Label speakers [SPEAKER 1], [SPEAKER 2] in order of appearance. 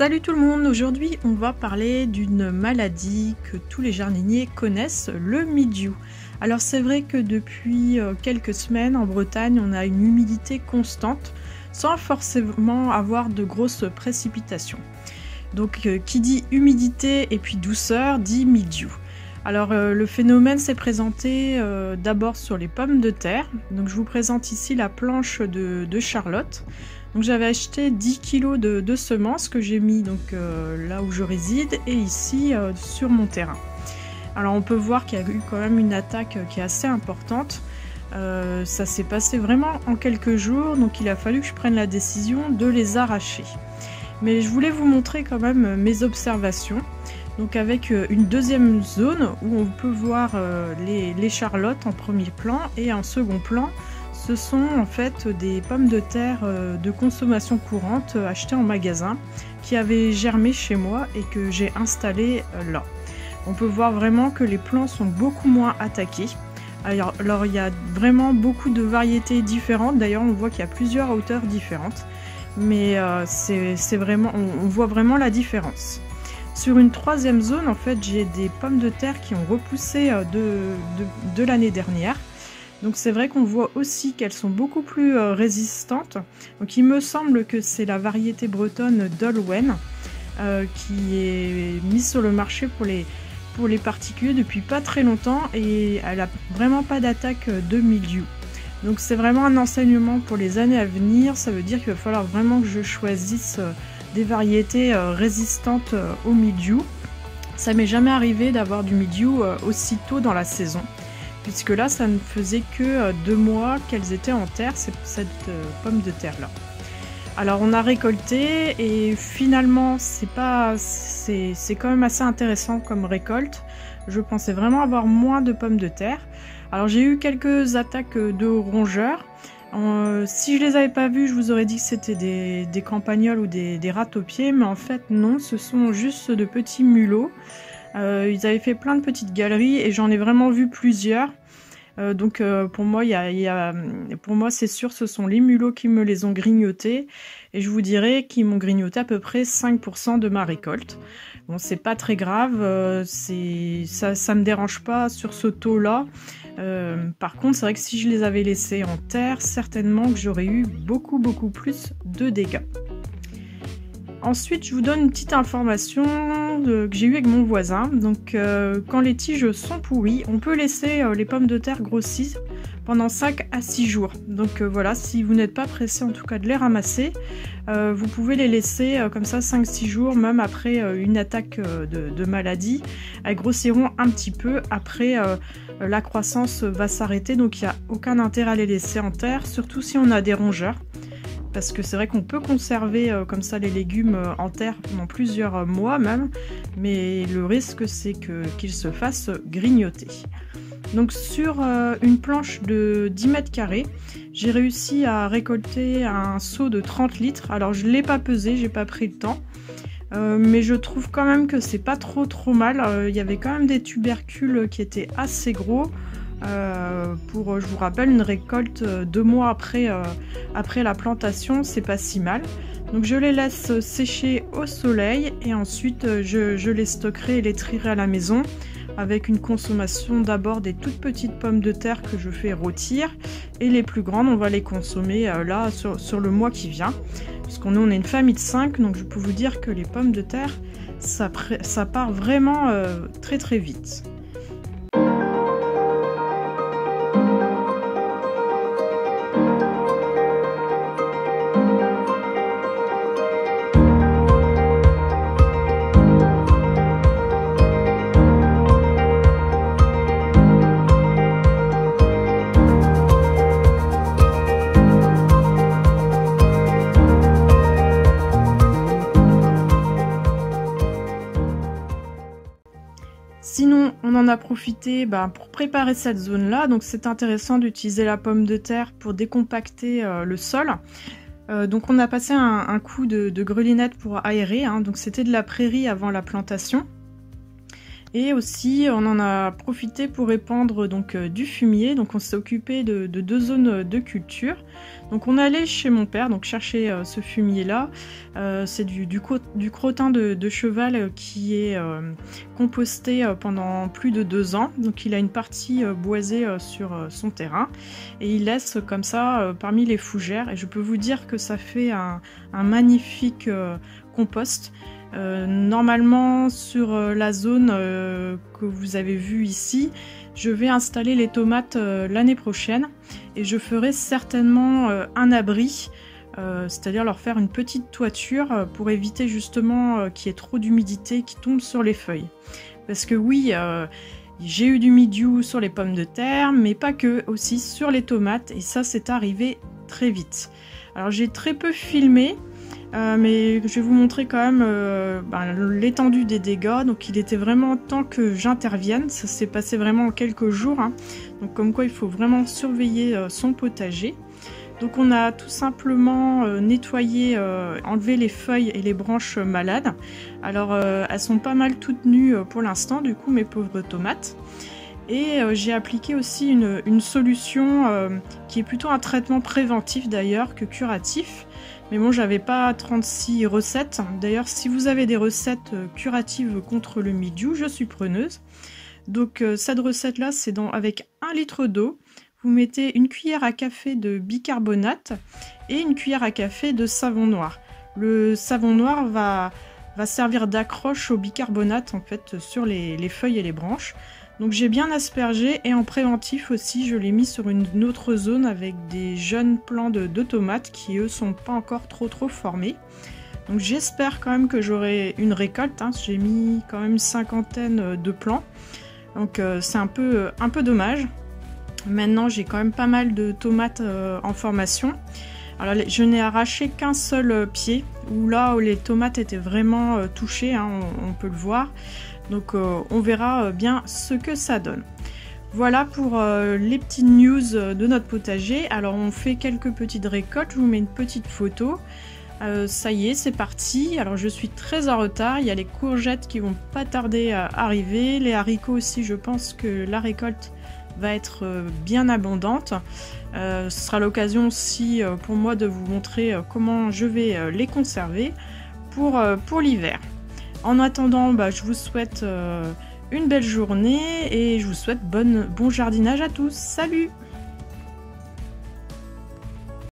[SPEAKER 1] Salut tout le monde, aujourd'hui on va parler d'une maladie que tous les jardiniers connaissent, le mildiou. Alors c'est vrai que depuis quelques semaines en Bretagne on a une humidité constante sans forcément avoir de grosses précipitations. Donc qui dit humidité et puis douceur dit mildiou. Alors le phénomène s'est présenté d'abord sur les pommes de terre. Donc je vous présente ici la planche de Charlotte. Donc j'avais acheté 10 kg de semences que j'ai mis donc là où je réside et ici sur mon terrain. Alors on peut voir qu'il y a eu quand même une attaque qui est assez importante. Ça s'est passé vraiment en quelques jours, donc il a fallu que je prenne la décision de les arracher. Mais je voulais vous montrer quand même mes observations. Donc avec une deuxième zone où on peut voir les charlottes en premier plan et en second plan. Ce sont en fait des pommes de terre de consommation courante achetées en magasin qui avaient germé chez moi et que j'ai installées là. On peut voir vraiment que les plants sont beaucoup moins attaqués. Alors il y a vraiment beaucoup de variétés différentes. D'ailleurs on voit qu'il y a plusieurs hauteurs différentes. Mais c'est vraiment, on voit vraiment la différence. Sur une troisième zone, en fait, j'ai des pommes de terre qui ont repoussé de l'année dernière. Donc c'est vrai qu'on voit aussi qu'elles sont beaucoup plus résistantes. Donc il me semble que c'est la variété bretonne Dolwen qui est mise sur le marché pour les particuliers depuis pas très longtemps et elle n'a vraiment pas d'attaque de mildiou. Donc c'est vraiment un enseignement pour les années à venir. Ça veut dire qu'il va falloir vraiment que je choisisse des variétés résistantes au mildiou. Ça m'est jamais arrivé d'avoir du mildiou aussitôt dans la saison. Puisque là, ça ne faisait que 2 mois qu'elles étaient en terre, cette pomme de terre-là. Alors, on a récolté et finalement, c'est quand même assez intéressant comme récolte. Je pensais vraiment avoir moins de pommes de terre. Alors, j'ai eu quelques attaques de rongeurs. Si je les avais pas vues, je vous aurais dit que c'était des campagnols ou des rats-aux-pieds, mais en fait, non, ce sont juste de petits mulots. Ils avaient fait plein de petites galeries et j'en ai vraiment vu plusieurs. Donc pour moi, pour moi c'est sûr ce sont les mulots qui me les ont grignotés. Et je vous dirais qu'ils m'ont grignoté à peu près 5% de ma récolte. Bon, c'est pas très grave, ça me dérange pas sur ce taux-là. Par contre, c'est vrai que si je les avais laissés en terre, certainement que j'aurais eu beaucoup plus de dégâts. Ensuite, je vous donne une petite information que j'ai eue avec mon voisin. Donc, quand les tiges sont pourries, on peut laisser les pommes de terre grossir pendant 5 à 6 jours. Donc voilà, si vous n'êtes pas pressé en tout cas de les ramasser, vous pouvez les laisser comme ça 5-6 jours, même après une attaque de maladie. Elles grossiront un petit peu. Après, la croissance va s'arrêter, donc il n'y a aucun intérêt à les laisser en terre, surtout si on a des rongeurs. Parce que c'est vrai qu'on peut conserver comme ça les légumes en terre pendant plusieurs mois même, mais le risque c'est qu'ils se fassent grignoter. Donc sur une planche de 10 mètres carrés, j'ai réussi à récolter un seau de 30 litres. Alors je ne l'ai pas pesé, j'ai pas pris le temps, mais je trouve quand même que c'est pas trop mal. Il y avait quand même des tubercules qui étaient assez gros. Je vous rappelle, une récolte 2 mois après la plantation, c'est pas si mal. Donc je les laisse sécher au soleil et ensuite je les stockerai et les trierai à la maison avec une consommation d'abord des toutes petites pommes de terre que je fais rôtir et les plus grandes on va les consommer là sur le mois qui vient, puisqu'on est une famille de 5, donc je peux vous dire que les pommes de terre ça part vraiment très vite. Sinon, on en a profité pour préparer cette zone-là. Donc c'est intéressant d'utiliser la pomme de terre pour décompacter le sol. Donc on a passé un coup de grelinette pour aérer. Donc c'était de la prairie avant la plantation. Et aussi, on en a profité pour répandre donc du fumier. Donc on s'est occupé de 2 zones de culture. Donc on est allé chez mon père donc chercher ce fumier-là. C'est du crottin de cheval qui est composté pendant plus de 2 ans. Donc il a une partie boisée sur son terrain. Et il laisse comme ça parmi les fougères. Et je peux vous dire que ça fait un magnifique compost. Normalement sur la zone que vous avez vue ici, je vais installer les tomates l'année prochaine et je ferai certainement un abri, c'est-à-dire leur faire une petite toiture pour éviter justement qu'il y ait trop d'humidité qui tombe sur les feuilles. Parce que oui, j'ai eu du mildiou sur les pommes de terre, mais pas que, aussi sur les tomates, et ça c'est arrivé très vite. Alors j'ai très peu filmé, mais je vais vous montrer quand même l'étendue des dégâts. Donc il était vraiment temps que j'intervienne, ça s'est passé vraiment en quelques jours, hein. Donc comme quoi il faut vraiment surveiller son potager. Donc on a tout simplement nettoyé, enlevé les feuilles et les branches malades. Alors elles sont pas mal toutes nues pour l'instant, du coup mes pauvres tomates. Et j'ai appliqué aussi une solution qui est plutôt un traitement préventif d'ailleurs que curatif. Mais bon, j'avais pas 36 recettes. D'ailleurs, si vous avez des recettes curatives contre le mildiou, je suis preneuse. Donc cette recette-là, c'est avec 1 litre d'eau. Vous mettez une cuillère à café de bicarbonate et une cuillère à café de savon noir. Le savon noir va servir d'accroche au bicarbonate en fait sur les feuilles et les branches. Donc j'ai bien aspergé et en préventif aussi je l'ai mis sur une autre zone avec des jeunes plants de tomates qui eux sont pas encore trop formés. Donc j'espère quand même que j'aurai une récolte, hein. J'ai mis quand même une 50aine de plants. Donc c'est un peu dommage. Maintenant j'ai quand même pas mal de tomates en formation. Alors je n'ai arraché qu'un seul pied, où les tomates étaient vraiment touchées, hein, on peut le voir. Donc on verra bien ce que ça donne. Voilà pour les petites news de notre potager. Alors on fait quelques petites récoltes, je vous mets une petite photo. Ça y est, c'est parti. Alors je suis très en retard, il y a les courgettes qui vont pas tarder à arriver. Les haricots aussi, je pense que la récolte va être bien abondante. Ce sera l'occasion aussi pour moi de vous montrer comment je vais les conserver pour l'hiver. En attendant, je vous souhaite une belle journée et je vous souhaite bon jardinage à tous. Salut!